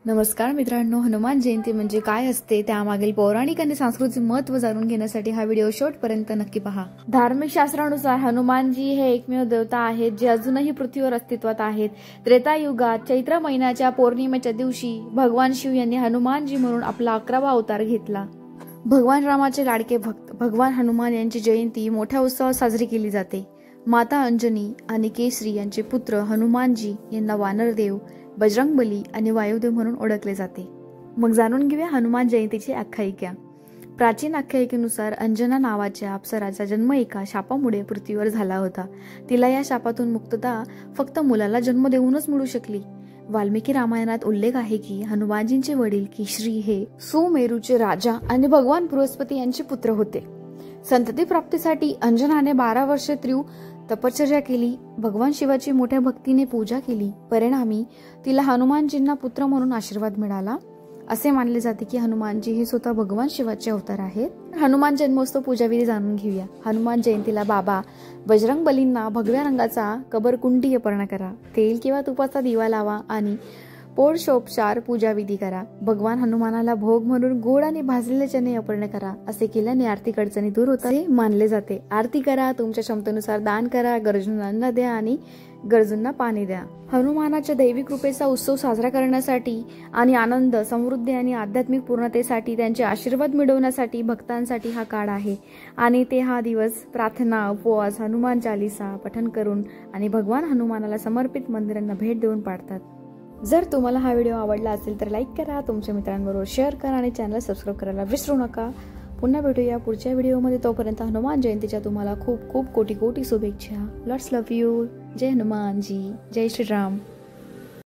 नमस्कार मित्रांनो, हनुमान जयंती म्हणजे काय असते त्यामागील पौराणिक आणि सांस्कृतिक महत्त्व जाणून घेण्यासाठी हा व्हिडिओ शेवटपर्यंत नक्की पहा। धार्मिक शास्त्रानुसार हनुमानजी हे एकमेव देवता आहेत जे अजूनही पृथ्वीवर अस्तित्वात आहेत। त्रेतायुगात चैत्र महिन्याच्या पौर्णिमेच्या दिवशी भगवान शिव यांनी हनुमानजी म्हणून आपला 11वा अवतार घेतला। भगवान रामाचे लाडके भक्त भगवान हनुमान यांची जयंती मोठ्या उत्सवात साजरी केली जाते। माता अंजनी आणि केसरी यांचे पुत्र हनुमानजी यांना वानरदेव, बजरंगबली आणि वायुदेव म्हणून ओळखले जाते। मग जाणून घेऊया हनुमान जयंतीची आख्यायिका। प्राचीन आख्यायिकेनुसार अंजना नावाच्या अप्सराचा जन्म एका शापामुळे पृथ्वीवर झाला होता। तिला या शापातून मुक्तता फक्त मुलाला जन्म देऊनच मिळू शकली। वाल्मिकी रामायणात उल्लेख आहे की हनुमानजींचे वडील केशरी हे सुमेरूचे राजा आणि भगवान बृहस्पती यांचे पुत्र होते। संतती प्राप्तीसाठी अंजनाने 12 वर्षे तीव्र तपश्चर्या केली, भगवान शिवाची मोठ्या भक्तीने पूजा केली। परिणामी तिला हनुमानजींना पुत्र म्हणून आशीर्वाद मिळाला। असे मानले जाते की हनुमानजी हे स्वतः भगवान शिवाचे अवतार आहेत। हनुमान जन्मोत्सव पूजाविधी जाणून घेऊया। हनुमान जयंतीला बाबा बजरंगबलींना भगव्या रंगाचा कबरकुंडी अर्पण करा, तेल किंवा तुपाचा दिवा लावा आणि षोडशोपचार पूजाविधी करा। भगवान हनुमानाला भोग म्हणून गोड आणि भाजलेले चणे अर्पण करा। असे केल्याने आर्थिक अडचणी दूर होतात मानले जाते। आरती करा, तुमच्या क्षमतेनुसार दान करा, गरजूंना अन्न द्या आणि गरजूंना पाणी द्या। हनुमानाच्या दैवी कृपेचा उत्सव साजरा करण्यासाठी आणि आनंद, समृद्धी आणि आध्यात्मिक पूर्णतेसाठी त्यांचे आशीर्वाद मिळवण्यासाठी भक्तांसाठी हा काळ आहे आणि ते हा दिवस प्रार्थना, उपवास, हनुमान चालीसा पठण करून आणि भगवान हनुमानाला समर्पित मंदिरांना भेट देऊन पाळतात। जर तुम्हाला हा व्हिडिओ आवडला असेल तर लाईक करा, तुमच्या मित्रांबरोबर शेअर करा आणि चॅनल सबस्क्राईब करायला विसरू नका। पुन्हा भेटूया पुढच्या व्हिडिओमध्ये। तोपर्यंत हनुमान जयंतीच्या तुम्हाला खूप खूप कोटी कोटी शुभेच्छा। Lots love you. जय हनुमान जी, जय श्रीराम।